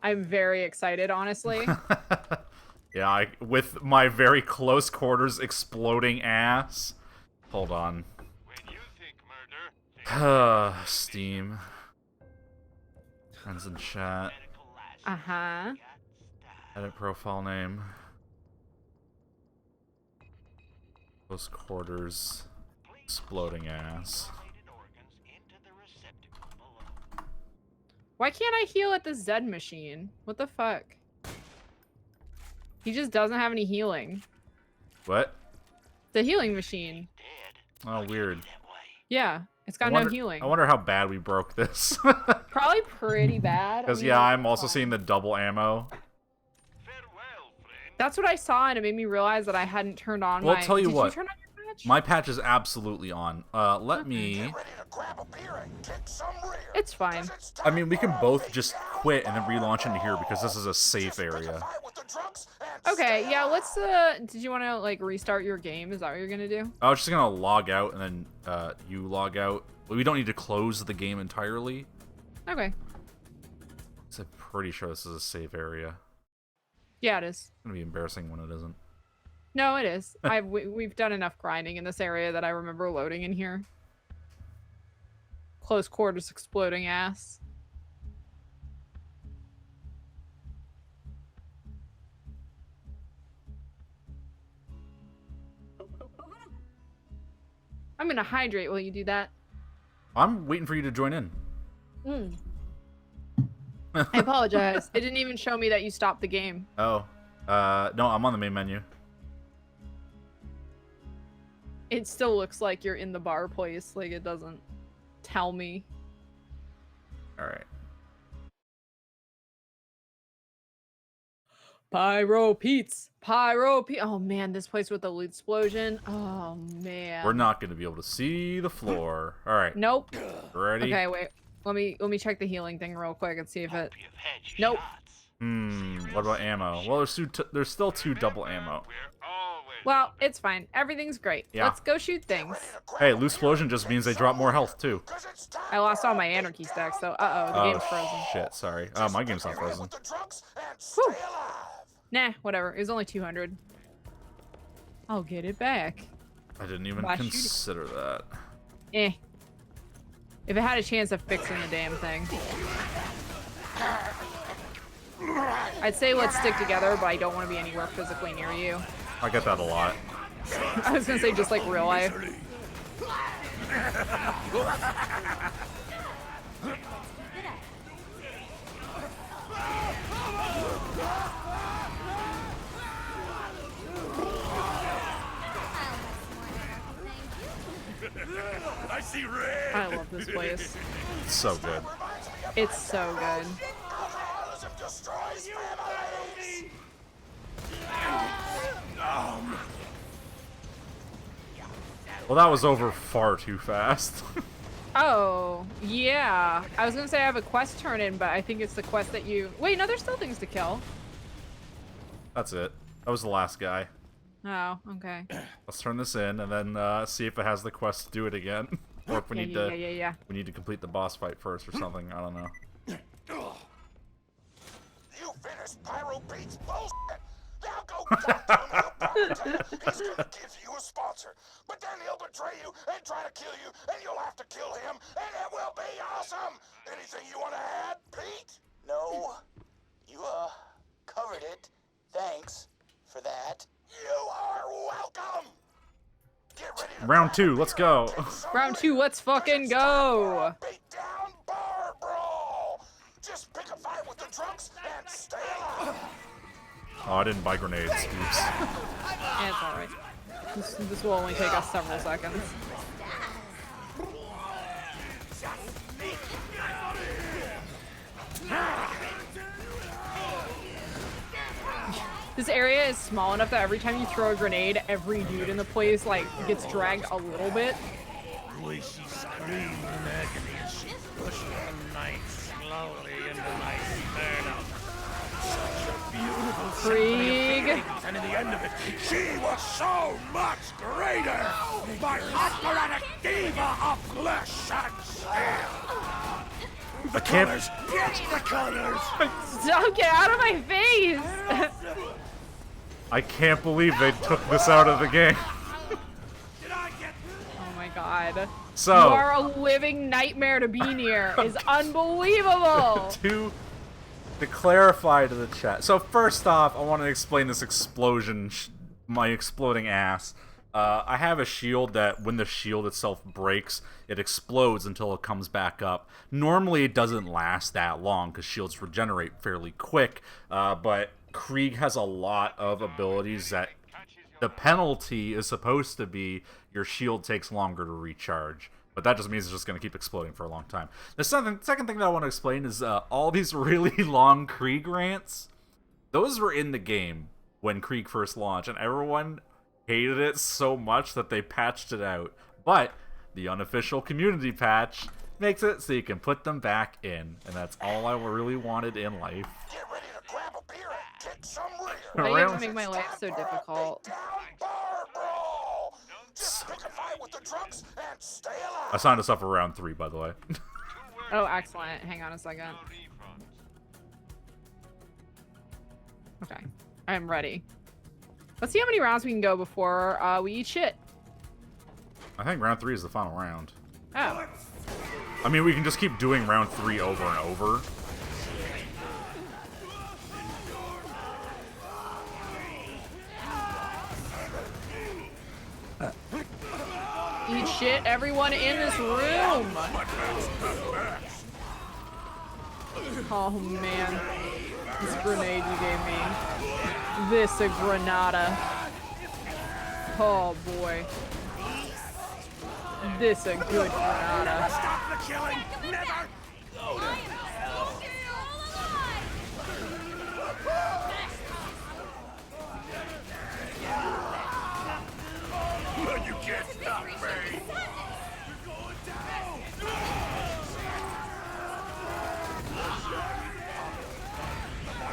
I'm very excited, honestly. Yeah, with my very close quarters exploding ass. Hold on. Steam. Friends in chat. Uh-huh. Edit profile name. Close quarters. Exploding ass. Why can't I heal at the Z machine? What the fuck? He just doesn't have any healing. What? The healing machine. Oh, weird. Yeah, it's got no healing. I wonder how bad we broke this. Probably pretty bad. Because, yeah, I'm also seeing the double ammo. That's what I saw, and it made me realize that I hadn't turned on well, my... I'll tell you what. Did you turn on your patch? My patch is absolutely on. Let me... It's fine. I mean, we can both just quit and then relaunch into here because this is a safe area. Okay, yeah, let's, did you want to, like, restart your game? Is that what you're gonna do? I was just gonna log out and then, you log out. We don't need to close the game entirely. Okay. So I'm pretty sure this is a safe area. Yeah, it is. It's gonna be embarrassing when it isn't. No, it is. We've done enough grinding in this area that I remember loading in here. Close quarters exploding ass. I'm gonna hydrate while you do that. I'm waiting for you to join in. I apologize. It didn't even show me that you stopped the game. Oh. No, I'm on the main menu. It still looks like you're in the bar place. Like, it doesn't tell me. Alright. Pyro Pete's. Pyro Pete. Oh, man, this place with the loot explosion. Oh, man. We're not going to be able to see the floor. Alright. Nope. Ready? Okay, wait. Let me check the healing thing real quick and see if it... Nope. What about ammo? Well, there's still 2 double ammo. Well, it's fine. Everything's great. Yeah. Let's go shoot things. Hey, loot explosion just means they drop more health, too. I lost all my anarchy stacks, so uh-oh, the game's frozen. Shit, sorry. Oh, my game's not frozen. Whew. Nah, whatever. It was only 200. I'll get it back. I didn't even Why consider that. Eh. If it had a chance of fixing the damn thing. I'd say let's stick together, but I don't want to be anywhere physically near you. I get that a lot. I was gonna say just like real life. I see red. I love this place. It's so good. It's so good. Well, that was over far too fast. Oh, yeah. I was gonna say I have a quest turn in, but I think it's the quest that you... Wait, no, there's still things to kill. That's it. That was the last guy. Oh, okay. Let's turn this in and then see if it has the quest to do it again. Or if we need to we need to complete the boss fight first or something. I don't know. You finished Pyro Pete's bullshit. Now go talk to him about it. He's gonna give you a sponsor, but then he'll betray you and try to kill you, and you'll have to kill him, and it will be awesome. Anything you want to add, Pete? No, you covered it. Thanks for that. You are welcome. Get ready to Round 2, let's go. Round 2, let's fucking go. beat down bar brawl. Just pick a fight with the drunks and stay alive. Oh, I didn't buy grenades. Oops. Yeah, it's alright. This will only take us several seconds. This area is small enough that every time you throw a grenade, every dude in the place, like, gets dragged a little bit. She screamed in agony as she pushed the knife slowly into my sternum. Such a beautiful Krieg. and in the end of it, she was so much greater! My operatic diva of flesh and steel! I can't. Get the colors! Don't get out of my face! I can't believe they took this out of the game. Oh my god. So You are a living nightmare to be near. Is unbelievable. to clarify to the chat. So first off, I want to explain this explosion, my exploding ass. I have a shield that when the shield itself breaks, it explodes until it comes back up. Normally, it doesn't last that long because shields regenerate fairly quick, but Krieg has a lot of abilities that the penalty is supposed to be your shield takes longer to recharge. But that just means it's just going to keep exploding for a long time. The second thing that I want to explain is all these really long Krieg rants. Those were in the game when Krieg first launched, and everyone hated it so much that they patched it out. But the unofficial community patch makes it so you can put them back in, and that's all I really wanted in life. Get ready to grab a beer and kick some rear. Why do you have to make my life so difficult? Down bar brawl. Just pick a fight with the drunks and stay alive. I signed us up for round 3, by the way. Oh, excellent. Hang on a second. Okay. I'm ready. Let's see how many rounds we can go before we eat shit. I think round 3 is the final round. Oh. I mean, we can just keep doing round 3 over and over. Eat shit, everyone in this room. Oh man. This grenade you gave me. This a granada. Oh boy. This a good granada. Stop the killing! Never! You can't stop me!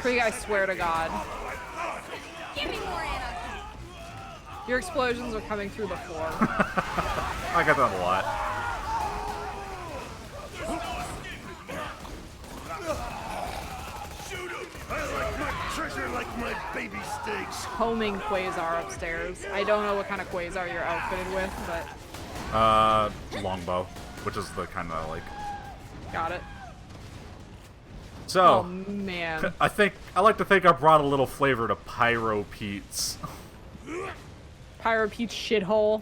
Krieg, I swear to God. Give me more ammo. Your explosions are coming through the floor. I got that a lot. Shoot him! I like my treasure like my baby steaks. Homing Quasar upstairs. I don't know what kind of Quasar you're outfitted with, but Longbow, which is the kind that I like. got it. So, Oh man. I like to think I brought a little flavor to Pyro Pete's. Pyro Peach shithole.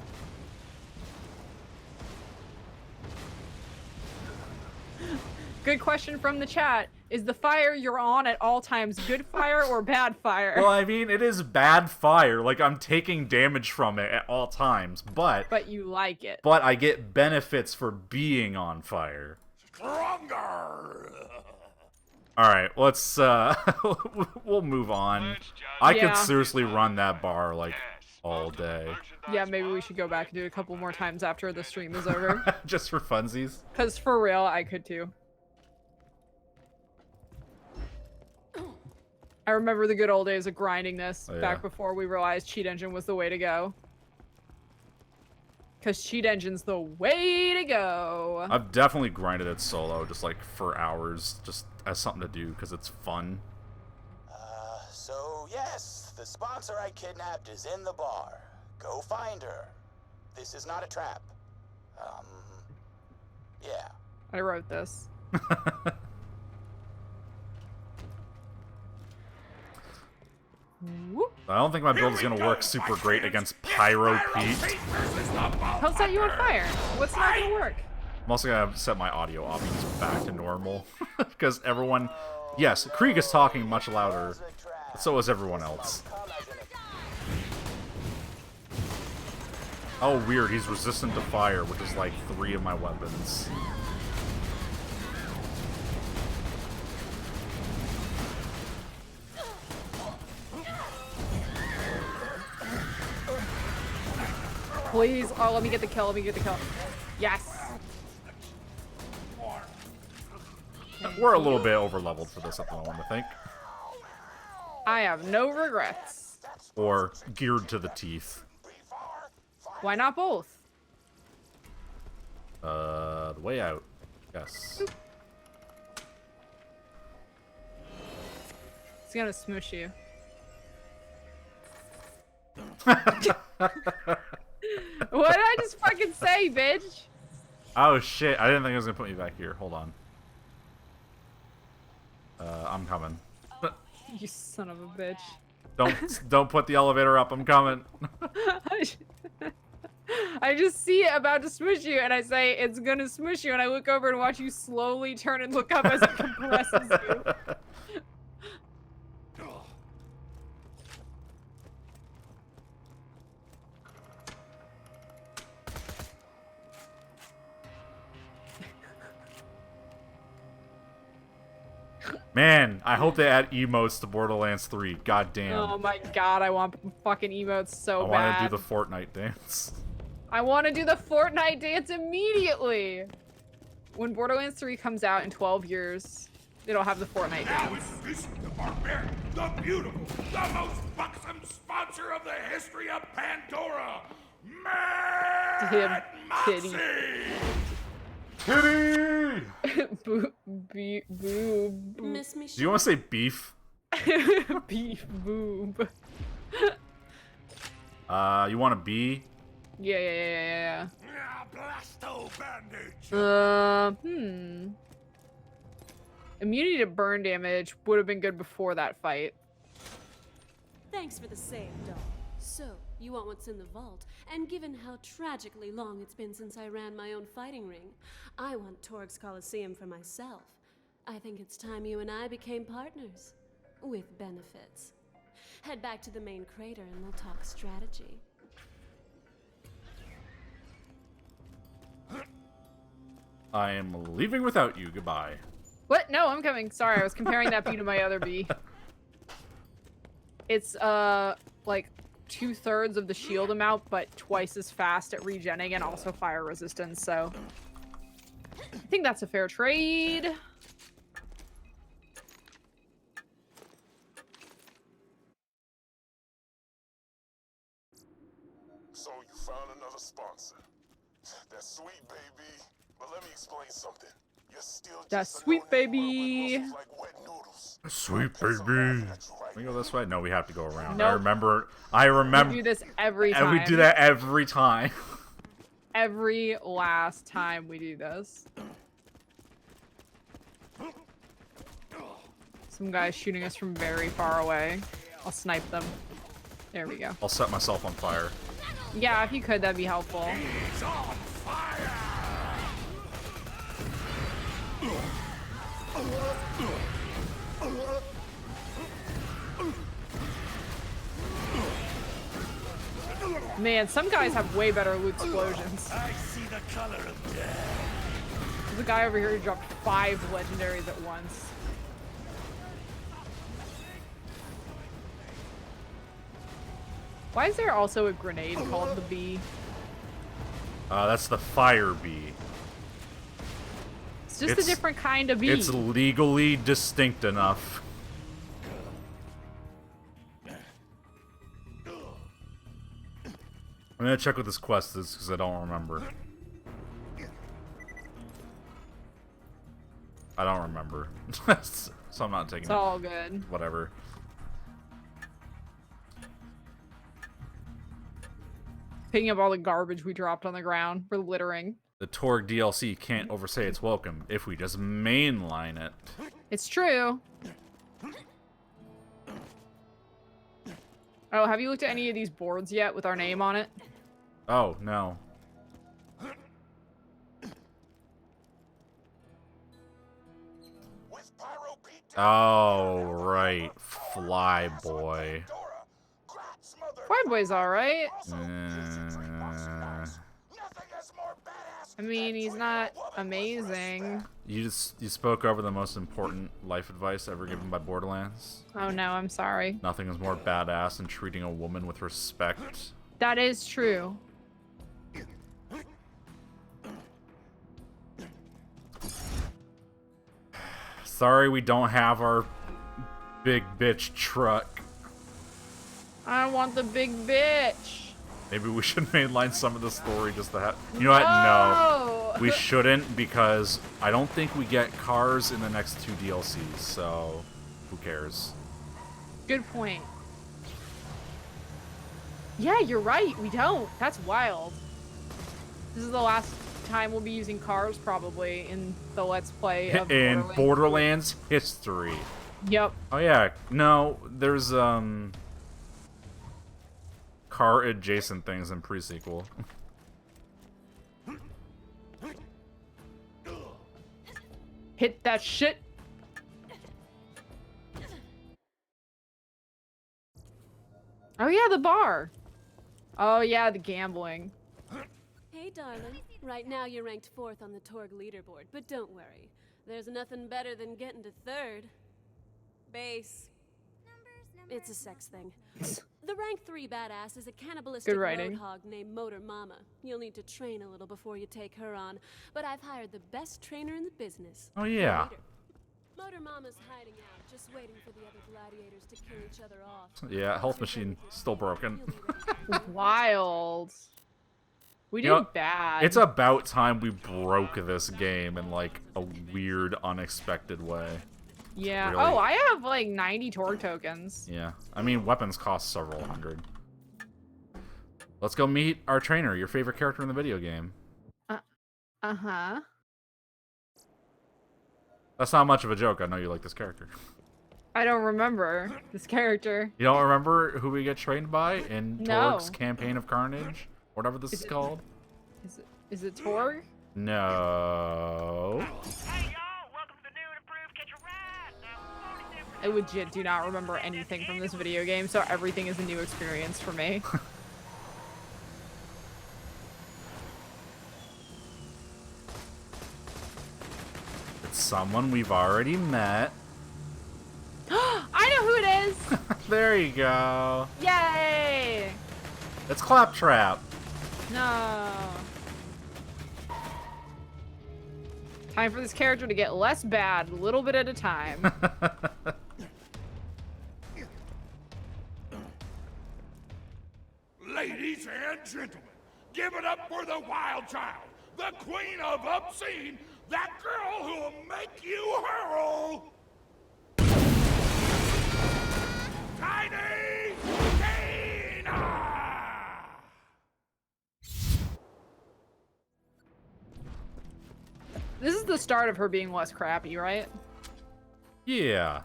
Good question from the chat. Is the fire you're on at all times good fire or bad fire? Well, I mean, it is bad fire. Like, I'm taking damage from it at all times, but you like it. but I get benefits for being on fire. Stronger! Alright, let's, we'll move on. I could seriously run that bar, like, all day. Yeah, maybe we should go back and do it a couple more times after the stream is over. Just for funsies. Because for real, I could too. I remember the good old days of grinding this back before we realized Cheat Engine was the way to go. Because Cheat Engine's the way to go. I've definitely grinded it solo, just like for hours, just as something to do, because it's fun. So yes, the sponsor I kidnapped is in the bar. Go find her. This is not a trap. Yeah. I wrote this. Whoop. I don't think my build is going to work super great against Pyro Pete. He'll set you on fire. What's not going to work? I'm also going to set my audio options back to normal. Because everyone... Yes, Krieg is talking much louder. But so is everyone else. Oh, weird. He's resistant to fire, which is like 3 of my weapons. Please. Oh, let me get the kill. Let me get the kill. Yes. We're a little bit over-leveled for this at the moment, I think. I have no regrets. Or geared to the teeth. Why not both? The way out. Yes. It's gonna smush you. What did I just fucking say, bitch? Oh shit! I didn't think it was gonna put me back here. Hold on. I'm coming. You son of a bitch. Don't put the elevator up. I'm coming. I just see it about to smush you, and I say it's gonna smush you, and I look over and watch you slowly turn and look up as it compresses you. Man, I hope they add emotes to Borderlands 3. God damn. Oh my god, I want fucking emotes so I bad. want to do the Fortnite dance. I want to do the Fortnite dance immediately! When Borderlands 3 comes out in 12 years, it'll have the Fortnite Now dance. introducing the barbarian, the beautiful, the most buxom sponsor of the history of Pandora, Mad Titty. Moxie! Kitty! Boo, boob. Miss me. Do you want to say beef? Beef boob. You want a bee? Yeah. Ah, Blasto bandage! Immunity to burn damage would have been good before that fight. Thanks for the save, doll. So, you want what's in the vault, and given how tragically long it's been since I ran my own fighting ring, I want Torgue's Coliseum for myself. I think it's time you and I became partners. With benefits. Head back to the main crater and we'll talk strategy. I am leaving without you. Goodbye. What? No, I'm coming. Sorry, I was comparing that bee to my other bee. It's, like 2/3 of the shield amount, but twice as fast at regenning and also fire resistance, so... I think that's a fair trade. So you found another sponsor. That's sweet, baby. But let me explain something. You're still That's just a sweet, no-name baby. world with muscles like wet noodles. Sweet There's a baby. man at you right Can we go now. this way? No, we have to go around. Nope. I We remember. do this every And time. we do that every time. Every last time we do this. Some guys shooting us from very far away. I'll snipe them. There we go. I'll set myself on fire. Yeah, if you could, that'd be helpful. He's on fire! Man, some guys have way better loot explosions. I see the color of death. There's a guy over here who dropped 5 legendaries at once. Why is there also a grenade called the bee? That's the fire bee. It's just a It's- different kind of bee. It's legally distinct enough. I'm gonna check what this quest is because I don't remember. I don't remember. So I'm not taking It's it. all good. Whatever. Picking up all the garbage we dropped on the ground. We're littering. The Torgue DLC can't overstay its welcome if we just mainline it. It's true. Oh, have you looked at any of these boards yet with our name on it? Oh, no. With Pyro beat Oh, right. Fly boy. Pandora, Gratz, mother- Flyboy's alright. Also, using trade boss styles. Nothing is more badass I mean, than he's treating not a woman with amazing. respect. You spoke over the most important life advice ever given by Borderlands. Oh no, I'm sorry. Nothing is more badass than treating a woman with respect. That is true. Sorry we don't have our big bitch truck. I want the big bitch. Maybe we should mainline some of the story just to have... You know what? No. We shouldn't because I don't think we get cars in the next 2 DLCs, so who cares? Good point. Yeah, you're right. We don't. That's wild. This is the last time we'll be using cars, probably, in the Let's Play of In Borderlands history. Yep. Oh yeah, no, there's car adjacent things in pre-sequel. Hit that shit. Oh yeah, the bar. Oh yeah, the gambling. Hey, darling. Right now you're ranked 4th on the Torgue leaderboard, but don't worry. There's nothing better than getting to 3rd. Base. It's a sex thing. The rank 3 badass is a cannibalistic Good writing. roadhog named Motor Mama. You'll need to train a little before you take her on, but I've hired the best trainer in the business. Oh yeah. Leader. Motor Mama's hiding out, just waiting for the other gladiators to kill each other off. Yeah, health machine still broken. Wild. We did You know, bad. It's about time we broke this game in like a weird, unexpected way. Yeah. Really? Oh, I have like 90 Torgue tokens. Yeah, I mean weapons cost several hundred. Let's go meet our trainer, your favorite character in the video game. Uh-huh. That's not much of a joke. I know you like this character. I don't remember this character. You don't remember who we get trained by in No. Torgue's Campaign of Carnage? Whatever this is called? Is it Torgue? No. Hey, y'all! Welcome to the new and improved Catch a Ride! Now, I legit do not remember anything from this video game, so everything is a new experience for me. It's someone we've already met. I know who it is! There you go. Yay! It's Claptrap. No. Time for this character to get less bad, a little bit at a time. Ladies and gentlemen, give it up for the wild child, the queen of obscene, that girl who'll make you hurl. Tiny Tina! This is the start of her being less crappy, right? Yeah.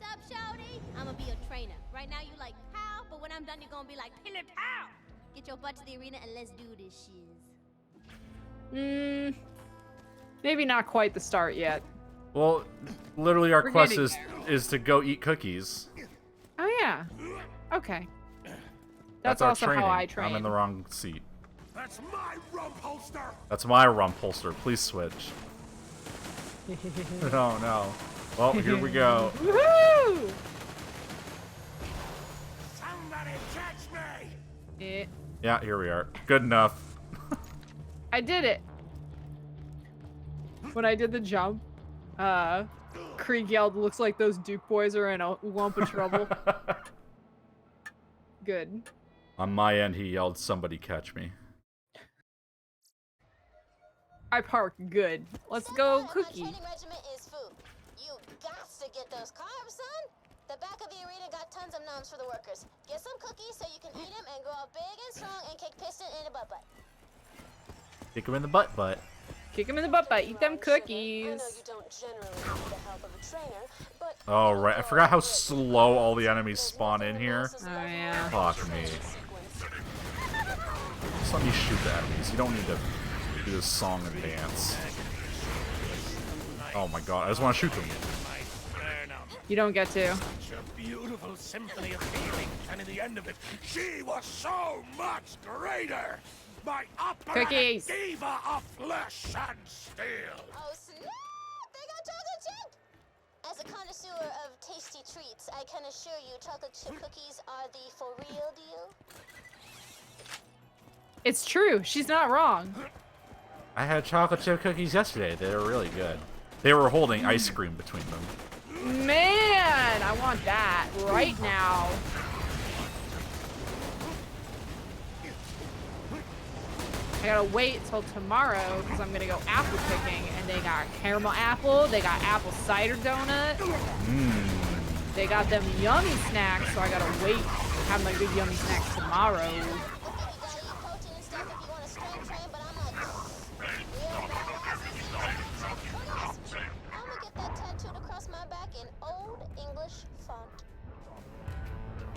Sup, shawty? I'ma be your trainer. Right now you like pow, but when I'm done you're gonna be like pin it pow. Get your butt to the arena and let's do this shiz. Maybe not quite the start yet. Well, literally our We're quest getting is to go eat cookies. Oh yeah. Okay. That's our also training. how I train. I'm in the wrong seat. That's my rump holster. That's my rump holster. Please switch. Oh no. Well, here we go. Woohoo! Somebody catch me! Yeah, here we are. Good enough. I did it. When I did the jump, Krieg yelled, "Looks like those Duke boys are in a lump of trouble." Good. On my end, he yelled, "Somebody catch me." I parked good. Let's go cookie. My training regimen is food. You got to get those carbs, son. The back of the arena got tons of noms for the workers. Get some cookies so you can eat them and grow up big and strong and kick piston in the butt. Kick him in the butt. Kick him in the butt, eat them I know cookies. you don't generally need the help of a trainer, but Oh, right. I forgot how slow all the enemies spawn in here. Oh yeah. Fuck me. Just let me shoot the enemies. You don't need to do this song and dance. Oh my god, I just want to shoot them. You don't get to. Such a beautiful symphony of feelings, and in the end of it, she was so much greater. My operatic Cookies. diva of flesh and steel. Oh snap! They got chocolate chip! As a connoisseur of tasty treats, I can assure you chocolate chip cookies are the for real deal. It's true. She's not wrong. I had chocolate chip cookies yesterday. They were really good. They were holding ice cream between them. Man, I want that right now. I gotta wait till tomorrow because I'm gonna go apple picking, and they got caramel apple, they got apple cider donut. They got them yummy snacks, so I gotta wait and have my good yummy snacks tomorrow. You gotta eat protein and stuff if you want to strength train, but I'm like, real badasses eat cookies. I'm gonna get that tattooed across my back in old English font.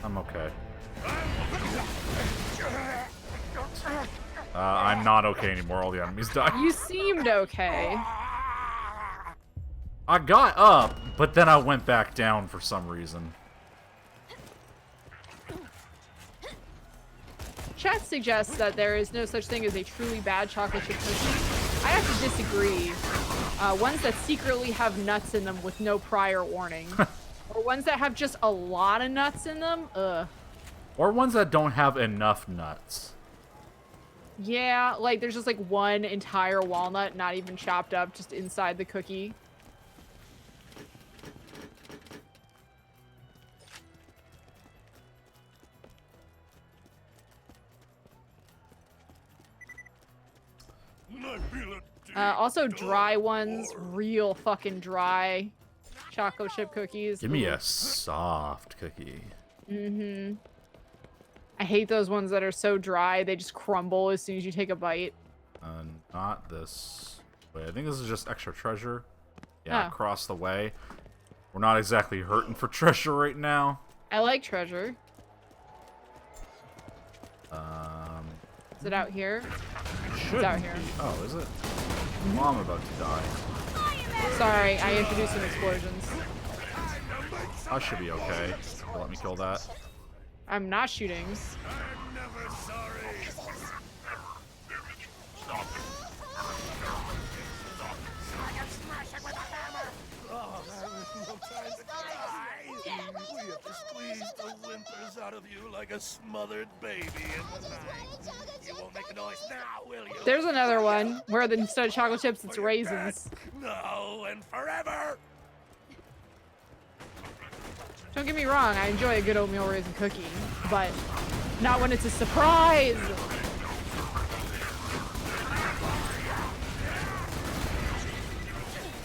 I'm okay. I'm not okay anymore. All the enemies died. You seemed okay. I got up, but then I went back down for some reason. Chat suggests that there is no such thing as a truly bad chocolate chip cookie. I have to disagree. Ones that secretly have nuts in them with no prior warning. Or ones that have just a lot of nuts in them, ugh. Or ones that don't have enough nuts. Yeah, like there's just like one entire walnut, not even chopped up, just inside the cookie. Also dry ones, real fucking dry chocolate chip cookies. Give me a soft cookie. Mm-hmm. I hate those ones that are so dry, they just crumble as soon as you take a bite. Not this way. I think this is just extra treasure. Yeah, Oh. across the way. We're not exactly hurting for treasure right now. I like treasure. Is it out here? Should out here. be. Oh, is it? Well, I'm about to die. Sorry, I introduced some explosions. I should be okay. Let me kill that. I'm not shooting. I'm never sorry. Oh, there is no time to cry. We have to squeeze the whimpers out of you like a smothered baby in the night. You won't make a noise now, will you? There's another one where instead of chocolate chips, it's raisins. No, and forever. Don't get me wrong, I enjoy a good oatmeal raisin cookie, but not when it's a surprise.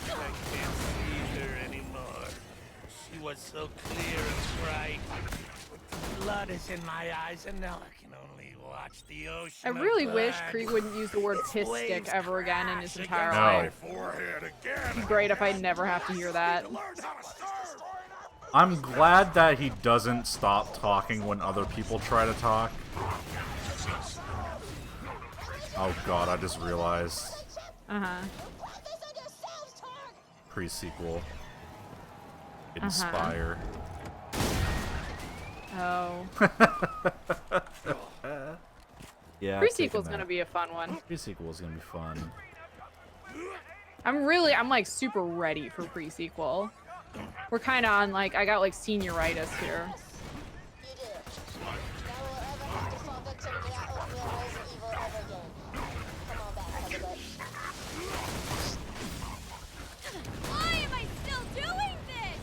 I can't see her anymore. She was so clear and bright. The blood is in my eyes, and now I can only watch the ocean. I of really wish blood. Krieg wouldn't use the word Its piss waves stick ever again in his crash entire against No. my life. forehead again. It'd be great if I never have to hear that. Learn how to serve. I'm glad that he doesn't stop talking when other people try to talk. Oh god, I just realized. Uh-huh. Pre-sequel. Inspire. Oh. Yeah. Pre-sequel's gonna be a fun one. Pre-sequel's gonna be fun. I'm like super ready for pre-sequel. We're kind of on like, I got like senioritis here. You do. Now we'll ever have to fall victim to that oatmeal raisin evil ever again. Come on back, Kaubocks. Why am I still doing this?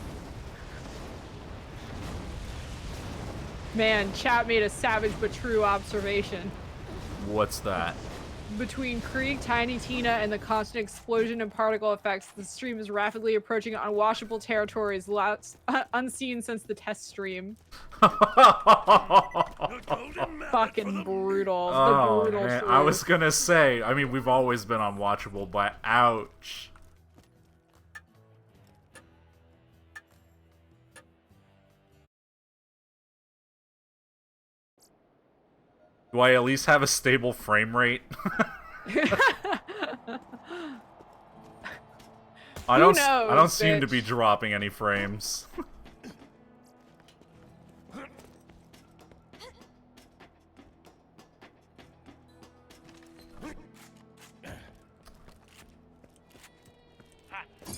Man, chat made a savage but true observation. What's that? Between Krieg, Tiny Tina, and the constant explosion and particle effects, the stream is rapidly approaching unwashable territories last unseen since the test stream. Fucking brutal. The Oh, brutal man. truth. I was gonna say, I mean, we've always been unwatchable, but ouch. Do I at least have a stable frame rate? I don't knows, seem to bitch? be dropping any frames.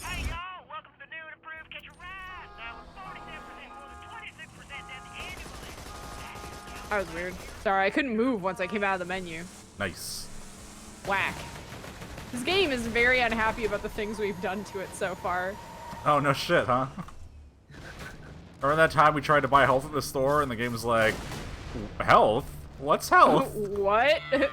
Hey y'all, welcome to the new and improved Catch a Ride. Now with 47% more than 26% down annually. That was weird. Sorry, I couldn't move once I came out of the menu. Nice. Whack. This game is very unhappy about the things we've done to it so far. Oh, no shit, huh? Remember that time we tried to buy health at the store and the game was like, health? What's health? What? Your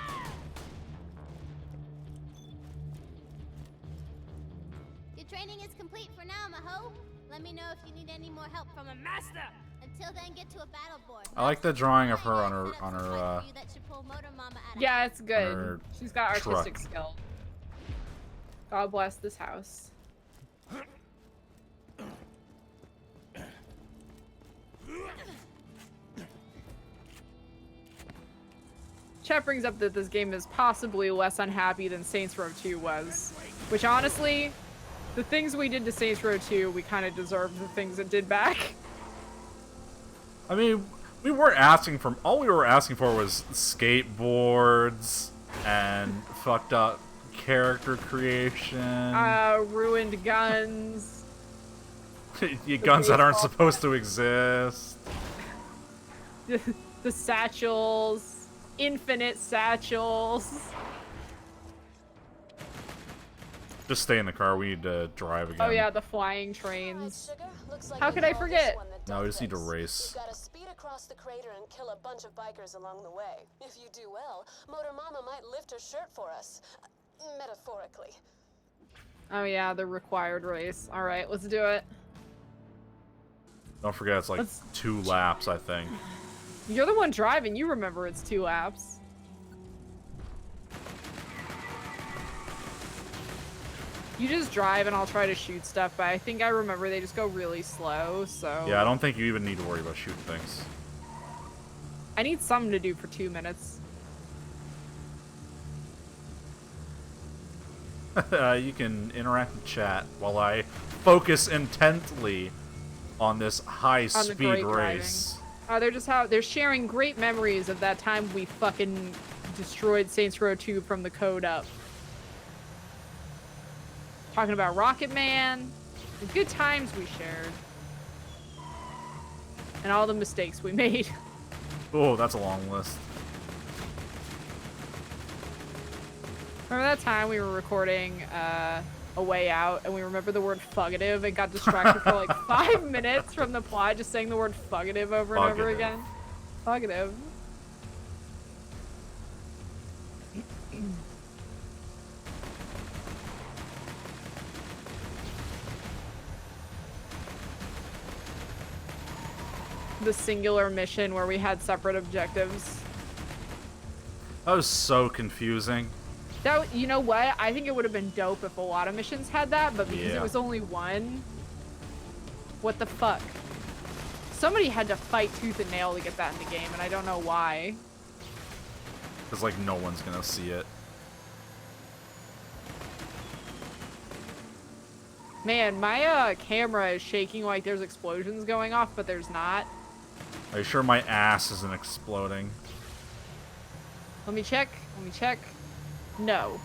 training is complete for now, Maho. Let me know if you need any need more help from a master. Until then, get to a battle board. I like the drawing of her on her Yeah, it's good. her She's got artistic truck. skill. God bless this house. Chat brings up that this game is possibly less unhappy than Saints Row 2 was. Which honestly, the things we did to Saints Row 2, we kind of deserved the things it did back. I mean, we weren't asking for. All we were asking for was skateboards and fucked up character creation. Ruined guns. Guns that aren't supposed to exist. The satchels. Infinite satchels. Just stay in the car. We need to drive again. Oh yeah, the flying trains. How could I forget? No, we just need to race. You gotta speed across the crater and kill a bunch of bikers along the way. If you do well, Motor Mama might lift her shirt for us. Metaphorically. Oh yeah, the required race. Alright, let's do it. Don't forget, it's like 2 laps, I think. You're the one driving, you remember it's 2 laps. You just drive and I'll try to shoot stuff, but I think I remember they just go really slow, so... Yeah, I don't think you even need to worry about shooting things. I need something to do for 2 minutes. You can interact with chat while I focus intently on this high-speed race. Oh, they're sharing great memories of that time we fucking destroyed Saints Row 2 from the code up. Talking about Rocket Man, the good times we shared, and all the mistakes we made. Oh, that's a long list. Remember that time we were recording A Way Out, and we remember the word fugitive and got distracted for like 5 minutes from the plot, just saying the word fugitive over and over again? Fugitive. The singular mission where we had separate objectives. That was so confusing. That, you know what? I think it would have been dope if a lot of missions had that, but because Yeah. it was only one, what the fuck? Somebody had to fight tooth and nail to get that in the game, and I don't know why. Because, like, no one's gonna see it. Man, my camera is shaking like there's explosions going off, but there's not. Are you sure my ass isn't exploding? Let me check. Let me check. No.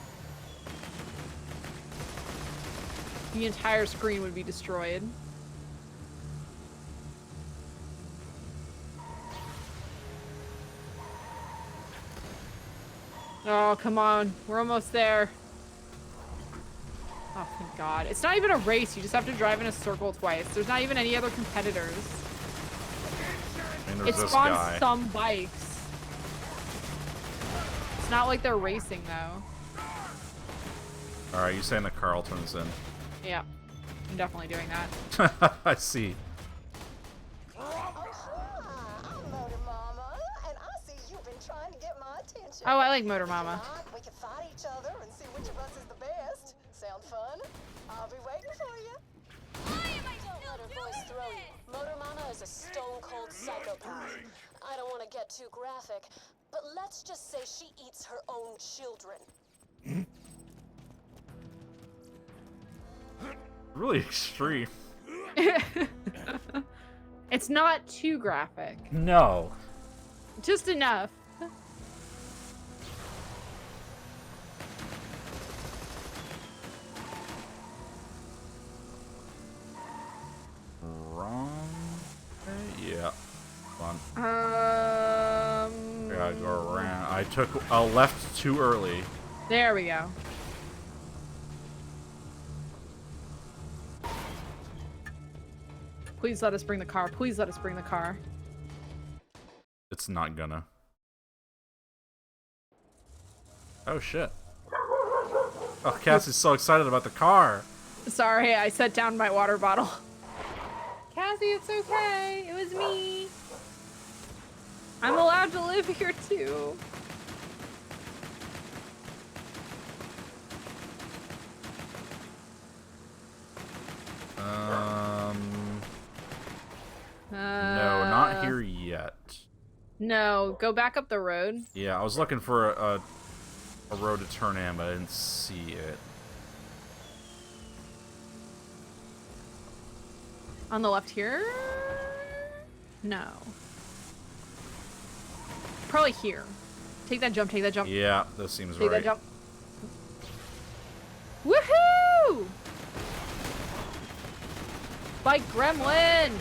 The entire screen would be destroyed. Oh, come on. We're almost there. Oh, thank God. It's not even a race. You just have to drive in a circle twice. There's not even any other competitors. And It there's this spawns guy. some bikes. It's not like they're racing, though. Alright, you saying the Carlton's in. Yeah. I'm definitely doing that. I see. I'm Motor Mama, and I see you've been trying to get my attention. Oh, I like Motor Mama. We can fight each other and see which of us is the best. Sound fun? I'll be waiting for you. Don't let her voice throw you. Motor Mama is a stone-cold psychopath. I don't want to get too graphic, but let's just say she eats her own children. Really extreme. It's not too graphic. No. Just enough. Wrong. Yeah. Fun. Gotta go around. I took a left too early. There we go. Please let us bring the car. Please let us bring the car. It's not gonna. Oh shit. Oh, Cassie's so excited about the car. Sorry, I set down my water bottle. Cassie, it's okay. It was me. I'm allowed to live here too. No, not here yet. No, go back up the road. Yeah, I was looking for a road to turn in, but I didn't see it. On the left here? No. Probably here. Take that jump, take that jump. Yeah, this seems Take right. that jump. Woohoo! Bike gremlin!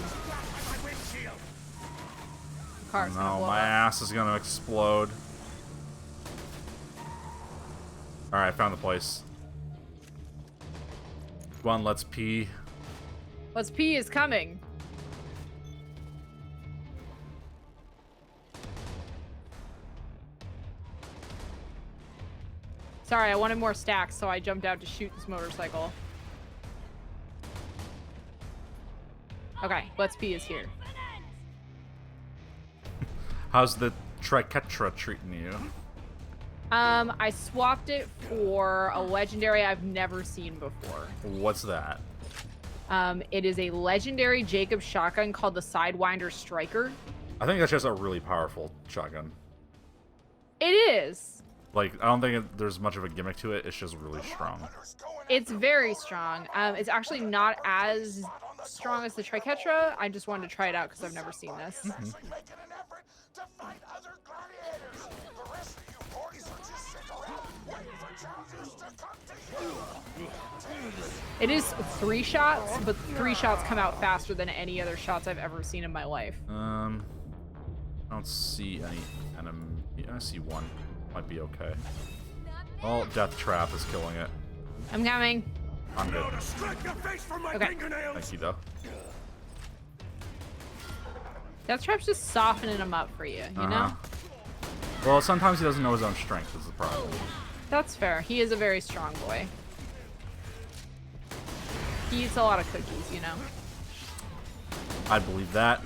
Car's gonna No, blow my up. ass is gonna explode. Alright, I found the place. Go on, let's pee. Let's pee is coming. Sorry, I wanted more stacks, so I jumped out to shoot this motorcycle. Okay, let's pee is here. How's the Triquetra treating you? I swapped it for a legendary I've never seen before. What's that? It is a legendary Jacob shotgun called the Sidewinder Striker. I think that's just a really powerful shotgun. It is. Like, I don't think there's much of a gimmick to it. It's just really strong. It's very strong. It's actually not as strong as the Triquetra. I just wanted to try it out because I've never seen this. Making an effort to find other gladiators. The rest of you boys will just sit around waiting for challengers to come to you. It is 3 shots, but 3 shots come out faster than any other shots I've ever seen in my life. I don't see any enemy. I see one. Might be okay. Well, Death Trap is killing it. I'm coming. I'm good. Okay. Thank you, though. Death Trap's just softening him up for you, you know? Well, sometimes he doesn't know his own strength is the problem. That's fair. He is a very strong boy. He eats a lot of cookies, you know? I believe that.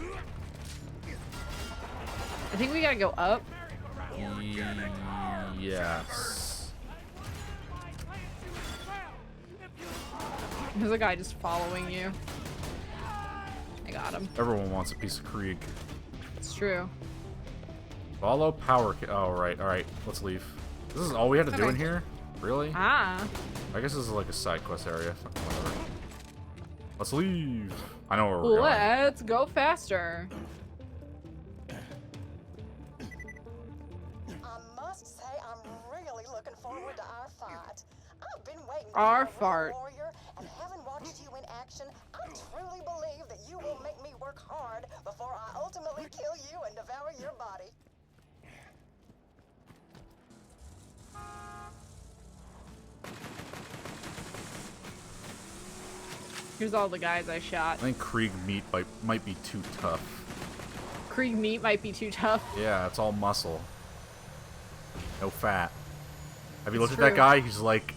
I think we gotta go up. Yes. There's a guy just following you. I got him. Everyone wants a piece of Krieg. It's true. Follow power. Oh, right. All right. Let's leave. This is all we had to do in here? Really? Ah. I guess this is like a side quest area. Whatever. Let's leave. I know where we're going. Let's go faster. I must say, I'm really looking forward to our fight. I've been waiting Our to be a fart. warrior, and having watched you in action, I truly believe that you will make me work hard before I ultimately kill you and devour your body. Here's all the guys I shot. I think Krieg meat might be too tough. Krieg meat might be too tough. Yeah, it's all muscle. No fat. Have you looked at true. that guy? He's like...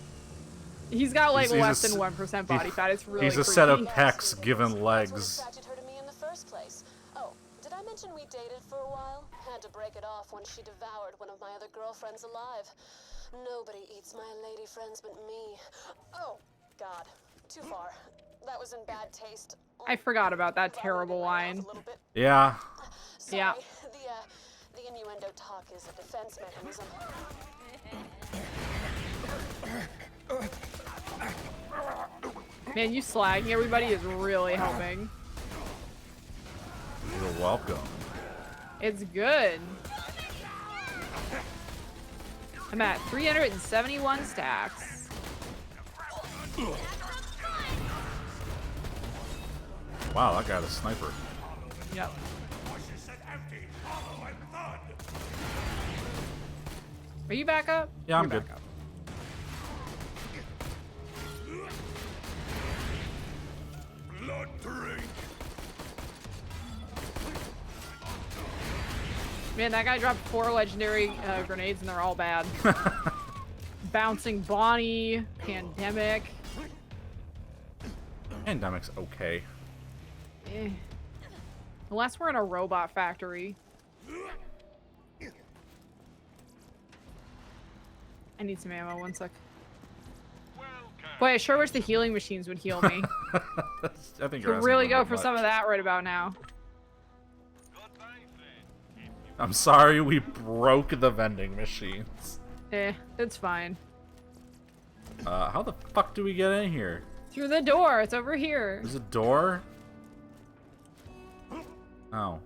He's got like he's a less s- than 1% body fat. It's really He's a set of creepy. pecs given What legs. attracted her to me in the first place? Oh, did I mention we dated for a while? Had to break it off when she devoured one of my other girlfriends alive. Nobody eats my lady friends but me. Oh, God. Too far. That was in bad taste. I forgot about that If I terrible were to get my mouth line. a little bit- Yeah. Sorry, Yeah. The innuendo talk is a defense mechanism. Man, you slagging everybody is really helping. You're welcome. It's good. I'm at 371 stacks. Wow, that got a sniper. Yep. Are you back up? Yeah, I'm You're good. back up. Blood drink. Man, that guy dropped 4 legendary grenades and they're all bad. Bouncing Bonnie, Pandemic. Pandemic's okay. Unless we're in a robot factory. I need some ammo, one sec. Boy, I sure wish the healing machines would heal me. I think you're Could really go for some of that right about now. I'm sorry we broke the vending machines. It's fine. How the fuck do we get in here? Through the door, it's over here. There's a door? Oh.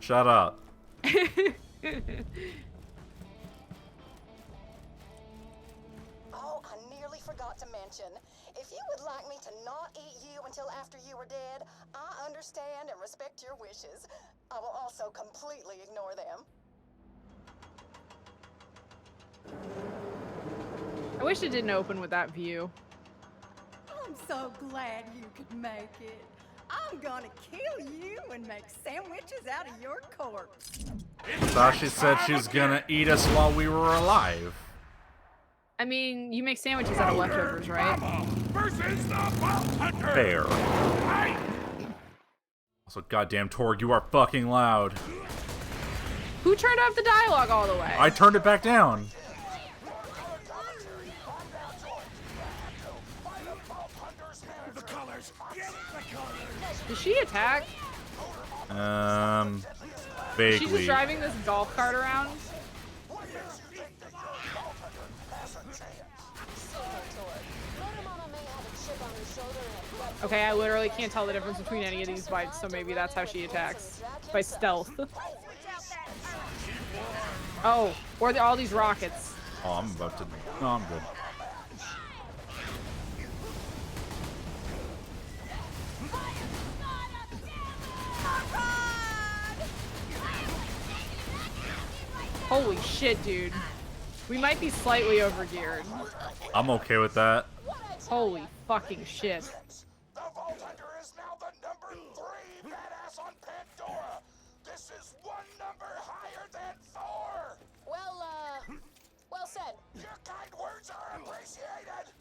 Shut up. Oh, I nearly forgot to mention. If you would like me to not eat you until after you are dead, I understand and respect your wishes. I will also completely ignore them. I wish it didn't open with that view. I'm so glad you could make it. I'm gonna kill you and make sandwiches out of your corpse. Thought she said she was gonna eat us while we were alive. I mean, you make sandwiches out of leftovers, right? Versus the Vault Hunter. Fair. Also, goddamn Torgue, you are fucking loud. Who turned off the dialogue all the way? I turned it back down. Does she attack? Vaguely. She's just driving this golf cart around. Okay, I literally can't tell the difference between any of these bites, so maybe that's how she attacks. By stealth. Oh, or all these rockets. Oh, I'm about to... No, I'm good. Holy shit, dude. We might be slightly overgeared. I'm okay with that. Holy fucking shit. The Vault Hunter is now the #3 badass on Pandora. This is one number higher than Thor. Well said. Your kind words are appreciated.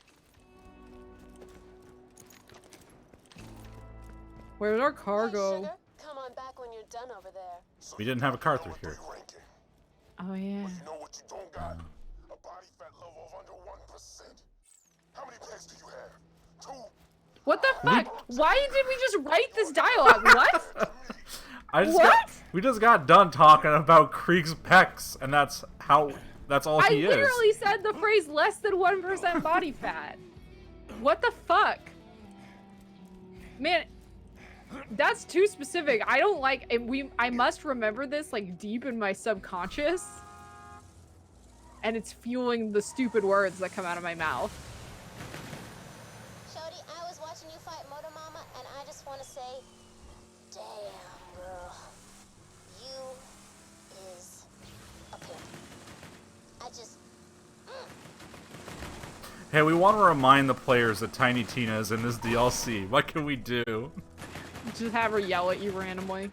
Where's our cargo? Sugar, come on back when you're done over there. We didn't have a car through here. Oh, yeah. You know what you don't got? A body fat level of under 1%. How many pets do you have? 2. What the fuck? Why did we just write this dialogue? What? We just got done talking about Krieg's pecs, and that's all he I is. literally said the phrase less than 1% body fat. What the fuck? Man, that's too specific. I don't like I must remember this like deep in my subconscious. And it's fueling the stupid words that come out of my mouth. Shorty, I was watching you fight Motor Mama, and I just want to say, damn, girl. You is a pimp. I just... Hey, we want to remind the players that Tiny Tina is in this DLC. What can we do? Just have her yell at you randomly.